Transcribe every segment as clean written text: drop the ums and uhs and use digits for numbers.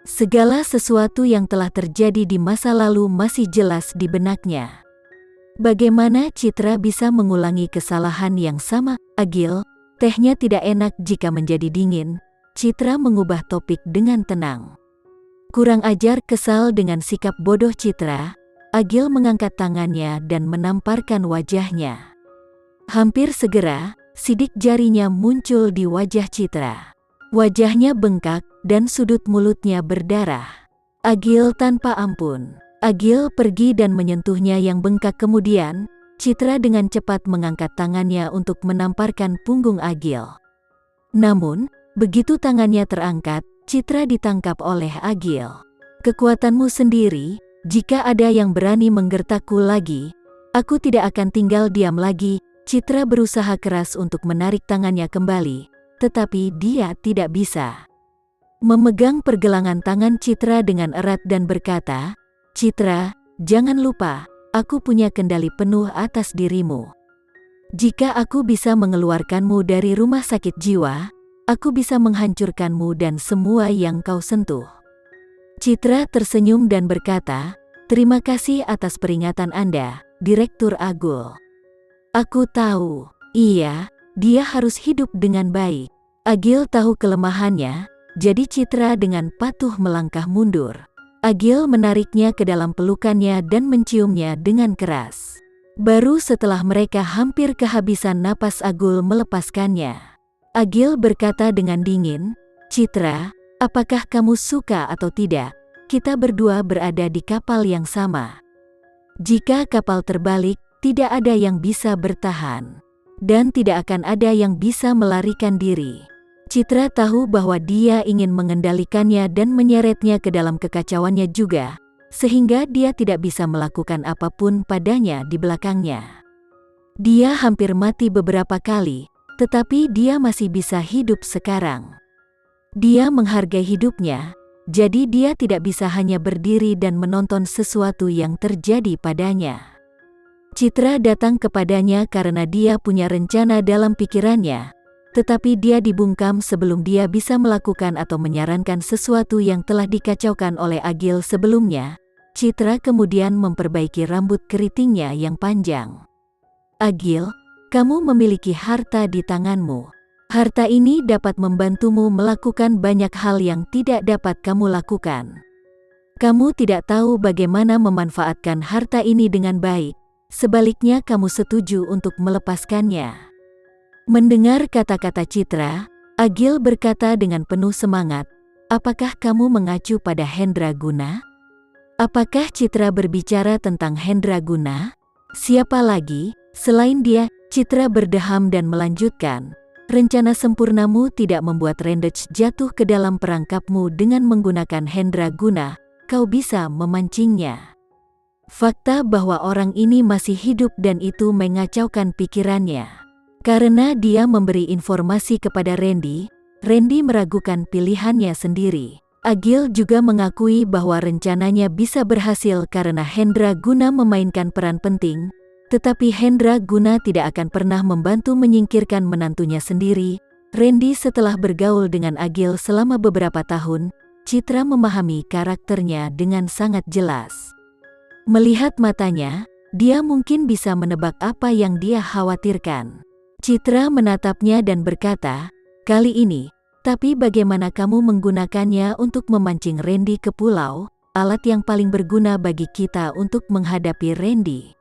Segala sesuatu yang telah terjadi di masa lalu masih jelas di benaknya. Bagaimana Citra bisa mengulangi kesalahan yang sama? Agil, tehnya tidak enak jika menjadi dingin. Citra mengubah topik dengan tenang. Kurang ajar. Kesal dengan sikap bodoh Citra, Agil mengangkat tangannya dan menamparkan wajahnya. Hampir segera, sidik jarinya muncul di wajah Citra. Wajahnya bengkak dan sudut mulutnya berdarah. Agil tanpa ampun. Agil pergi dan menyentuhnya yang bengkak. Kemudian, Citra dengan cepat mengangkat tangannya untuk menamparkan punggung Agil. Namun, begitu tangannya terangkat, Citra ditangkap oleh Agil. Kekuatanmu sendiri, jika ada yang berani menggertakku lagi, aku tidak akan tinggal diam lagi. Citra berusaha keras untuk menarik tangannya kembali, tetapi dia tidak bisa. Memegang pergelangan tangan Citra dengan erat dan berkata, "Citra, jangan lupa, aku punya kendali penuh atas dirimu. Jika aku bisa mengeluarkanmu dari rumah sakit jiwa, aku bisa menghancurkanmu dan semua yang kau sentuh." Citra tersenyum dan berkata, "Terima kasih atas peringatan Anda, Direktur Agul. Aku tahu, iya, dia harus hidup dengan baik." Agil tahu kelemahannya, jadi Citra dengan patuh melangkah mundur. Agil menariknya ke dalam pelukannya dan menciumnya dengan keras. Baru setelah mereka hampir kehabisan napas Agil melepaskannya. Agil berkata dengan dingin, "Citra, apakah kamu suka atau tidak, kita berdua berada di kapal yang sama. Jika kapal terbalik, tidak ada yang bisa bertahan. Dan tidak akan ada yang bisa melarikan diri." Citra tahu bahwa dia ingin mengendalikannya dan menyeretnya ke dalam kekacauannya juga, sehingga dia tidak bisa melakukan apapun padanya di belakangnya. Dia hampir mati beberapa kali, tetapi dia masih bisa hidup sekarang. Dia menghargai hidupnya, jadi dia tidak bisa hanya berdiri dan menonton sesuatu yang terjadi padanya. Citra datang kepadanya karena dia punya rencana dalam pikirannya, tetapi dia dibungkam sebelum dia bisa melakukan atau menyarankan sesuatu yang telah dikacaukan oleh Agil sebelumnya. Citra kemudian memperbaiki rambut keritingnya yang panjang. "Agil, kamu memiliki harta di tanganmu. Harta ini dapat membantumu melakukan banyak hal yang tidak dapat kamu lakukan. Kamu tidak tahu bagaimana memanfaatkan harta ini dengan baik, sebaliknya kamu setuju untuk melepaskannya." Mendengar kata-kata Citra, Agil berkata dengan penuh semangat, "Apakah kamu mengacu pada Hendra Guna? Apakah Citra berbicara tentang Hendra Guna? Siapa lagi, selain dia?" Citra berdeham dan melanjutkan, "Rencana sempurnamu tidak membuat Rendech jatuh ke dalam perangkapmu dengan menggunakan Hendra Guna, kau bisa memancingnya. Fakta bahwa orang ini masih hidup dan itu mengacaukan pikirannya. Karena dia memberi informasi kepada Randy, Randy meragukan pilihannya sendiri. Agil juga mengakui bahwa rencananya bisa berhasil karena Hendra Guna memainkan peran penting, tetapi Hendra Guna tidak akan pernah membantu menyingkirkan menantunya sendiri. Randy setelah bergaul dengan Agil selama beberapa tahun, Citra memahami karakternya dengan sangat jelas. Melihat matanya, dia mungkin bisa menebak apa yang dia khawatirkan. Citra menatapnya dan berkata, "Kali ini, tapi bagaimana kamu menggunakannya untuk memancing Randy ke pulau, alat yang paling berguna bagi kita untuk menghadapi Randy?"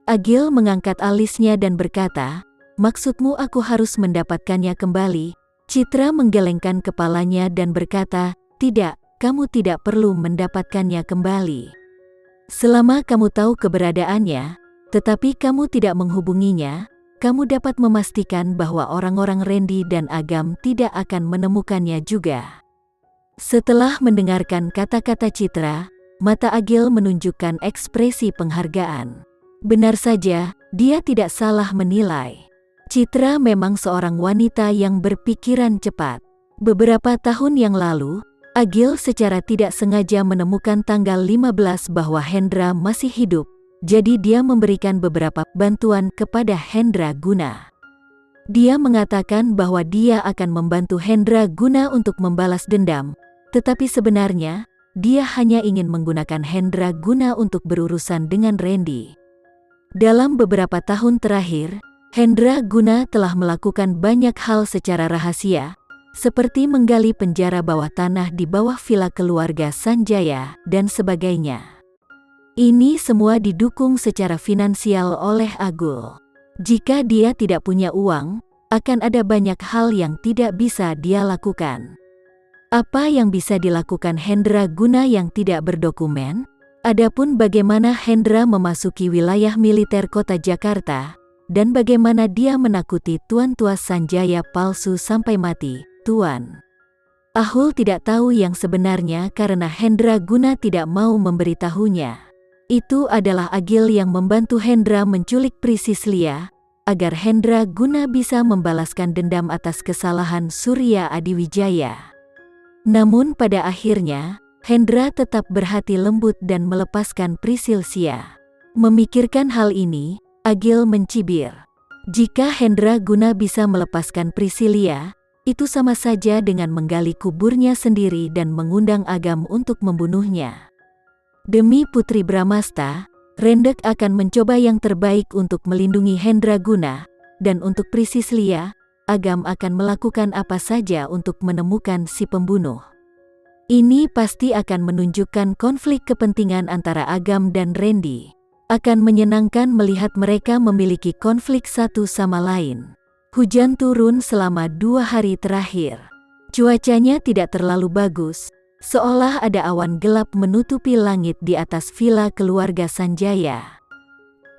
Agil mengangkat alisnya dan berkata, "Maksudmu aku harus mendapatkannya kembali?" Citra menggelengkan kepalanya dan berkata, "Tidak, kamu tidak perlu mendapatkannya kembali. Selama kamu tahu keberadaannya, tetapi kamu tidak menghubunginya, kamu dapat memastikan bahwa orang-orang Randy dan Agam tidak akan menemukannya juga." Setelah mendengarkan kata-kata Citra, mata Agil menunjukkan ekspresi penghargaan. Benar saja, dia tidak salah menilai. Citra memang seorang wanita yang berpikiran cepat. Beberapa tahun yang lalu, Agil secara tidak sengaja menemukan tanggal 15 bahwa Hendra masih hidup. Jadi dia memberikan beberapa bantuan kepada Hendra Guna. Dia mengatakan bahwa dia akan membantu Hendra Guna untuk membalas dendam, Tetapi sebenarnya, dia hanya ingin menggunakan Hendra Guna untuk berurusan dengan Randy. Dalam beberapa tahun terakhir, Hendra Guna telah melakukan banyak hal secara rahasia, seperti menggali penjara bawah tanah di bawah villa keluarga Sanjaya, dan sebagainya. Ini semua didukung secara finansial oleh Agul. Jika dia tidak punya uang, akan ada banyak hal yang tidak bisa dia lakukan. Apa yang bisa dilakukan Hendra Guna yang tidak berdokumen? Adapun bagaimana Hendra memasuki wilayah militer kota Jakarta, dan bagaimana dia menakuti Tuan Tuas Sanjaya palsu sampai mati, Tuan. Ahul tidak tahu yang sebenarnya karena Hendra Guna tidak mau memberitahunya. Itu adalah Agil yang membantu Hendra menculik Priscilia, agar Hendra Guna bisa membalaskan dendam atas kesalahan Surya Adiwijaya. Namun pada akhirnya, Hendra tetap berhati lembut dan melepaskan Priscilia. Memikirkan hal ini, Agil mencibir. Jika Hendra Guna bisa melepaskan Priscilia, itu sama saja dengan menggali kuburnya sendiri dan mengundang Agam untuk membunuhnya. Demi Putri Bramasta, Rendek akan mencoba yang terbaik untuk melindungi Hendra Guna, dan untuk Priscilia, Agam akan melakukan apa saja untuk menemukan si pembunuh. Ini pasti akan menunjukkan konflik kepentingan antara Agam dan Randy. Akan menyenangkan melihat mereka memiliki konflik satu sama lain. Hujan turun selama 2 hari terakhir. Cuacanya tidak terlalu bagus, seolah ada awan gelap menutupi langit di atas villa keluarga Sanjaya.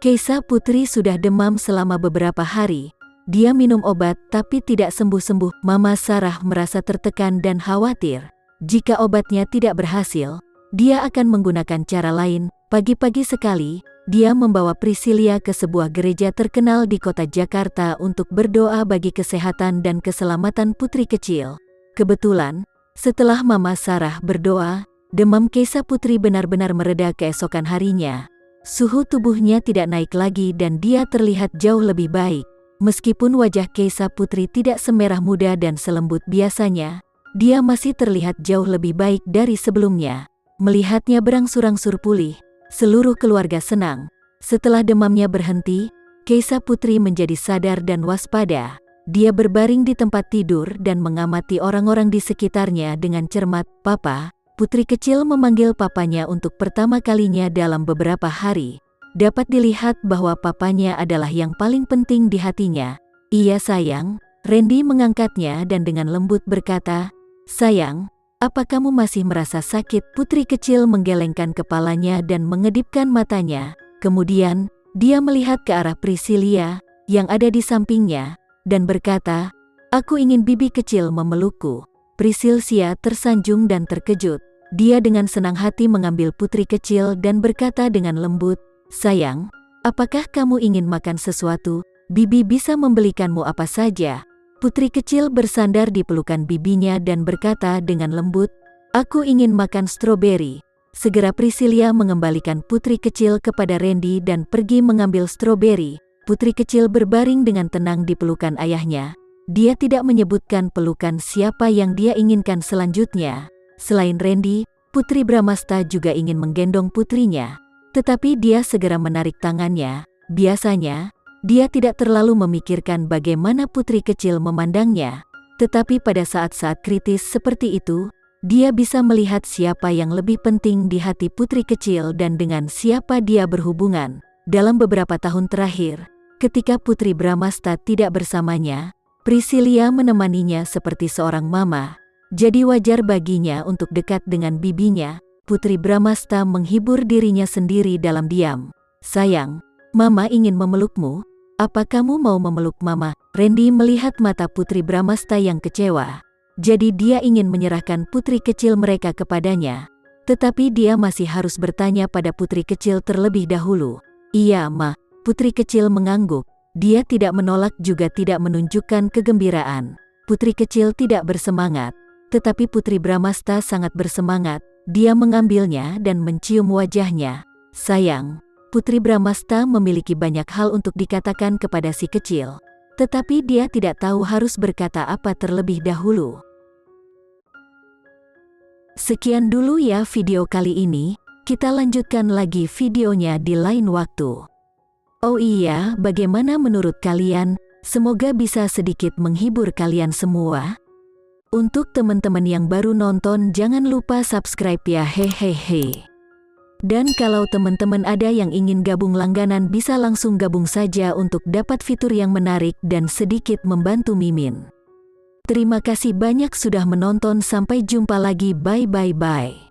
Keisa Putri sudah demam selama beberapa hari. Dia minum obat tapi tidak sembuh-sembuh. Mama Sarah merasa tertekan dan khawatir. Jika obatnya tidak berhasil, dia akan menggunakan cara lain. Pagi-pagi sekali, dia membawa Priscilia ke sebuah gereja terkenal di kota Jakarta untuk berdoa bagi kesehatan dan keselamatan putri kecil. Kebetulan, setelah Mama Sarah berdoa, demam Keisa Putri benar-benar mereda keesokan harinya. Suhu tubuhnya tidak naik lagi dan dia terlihat jauh lebih baik. Meskipun wajah Keisa Putri tidak semerah muda dan selembut biasanya, dia masih terlihat jauh lebih baik dari sebelumnya. Melihatnya berangsur-angsur pulih, seluruh keluarga senang. Setelah demamnya berhenti, Keisa Putri menjadi sadar dan waspada. Dia berbaring di tempat tidur dan mengamati orang-orang di sekitarnya dengan cermat. Papa, putri kecil memanggil papanya untuk pertama kalinya dalam beberapa hari. Dapat dilihat bahwa papanya adalah yang paling penting di hatinya. Iya sayang, Randy mengangkatnya dan dengan lembut berkata, sayang, apa kamu masih merasa sakit? Putri kecil menggelengkan kepalanya dan mengedipkan matanya. Kemudian, dia melihat ke arah Priscilia, yang ada di sampingnya, dan berkata, aku ingin bibi kecil memelukku. Priscilia tersanjung dan terkejut. Dia dengan senang hati mengambil putri kecil dan berkata dengan lembut, sayang, apakah kamu ingin makan sesuatu? Bibi bisa membelikanmu apa saja. Putri kecil bersandar di pelukan bibinya dan berkata dengan lembut, aku ingin makan stroberi. Segera Priscilia mengembalikan putri kecil kepada Randy dan pergi mengambil stroberi. Putri kecil berbaring dengan tenang di pelukan ayahnya. Dia tidak menyebutkan pelukan siapa yang dia inginkan selanjutnya. Selain Randy, Putri Bramasta juga ingin menggendong putrinya. Tetapi dia segera menarik tangannya. Biasanya, dia tidak terlalu memikirkan bagaimana putri kecil memandangnya. Tetapi pada saat-saat kritis seperti itu, dia bisa melihat siapa yang lebih penting di hati putri kecil dan dengan siapa dia berhubungan. Dalam beberapa tahun terakhir, ketika Putri Bramasta tidak bersamanya, Priscilia menemaninya seperti seorang mama. Jadi wajar baginya untuk dekat dengan bibinya. Putri Bramasta menghibur dirinya sendiri dalam diam. Sayang, Mama ingin memelukmu. Apa kamu mau memeluk Mama? Randy melihat mata Putri Bramasta yang kecewa. Jadi dia ingin menyerahkan putri kecil mereka kepadanya. Tetapi dia masih harus bertanya pada putri kecil terlebih dahulu. Iya, Ma. Putri kecil mengangguk. Dia tidak menolak juga tidak menunjukkan kegembiraan. Putri kecil tidak bersemangat. Tetapi Putri Bramasta sangat bersemangat. Dia mengambilnya dan mencium wajahnya. Sayang, Putri Bramasta memiliki banyak hal untuk dikatakan kepada si kecil. Tetapi dia tidak tahu harus berkata apa terlebih dahulu. Sekian dulu ya video kali ini, kita lanjutkan lagi videonya di lain waktu. Oh iya, bagaimana menurut kalian? Semoga bisa sedikit menghibur kalian semua. Untuk teman-teman yang baru nonton, jangan lupa subscribe ya, hehehe. Dan kalau teman-teman ada yang ingin gabung langganan, bisa langsung gabung saja untuk dapat fitur yang menarik dan sedikit membantu Mimin. Terima kasih banyak sudah menonton, sampai jumpa lagi, bye.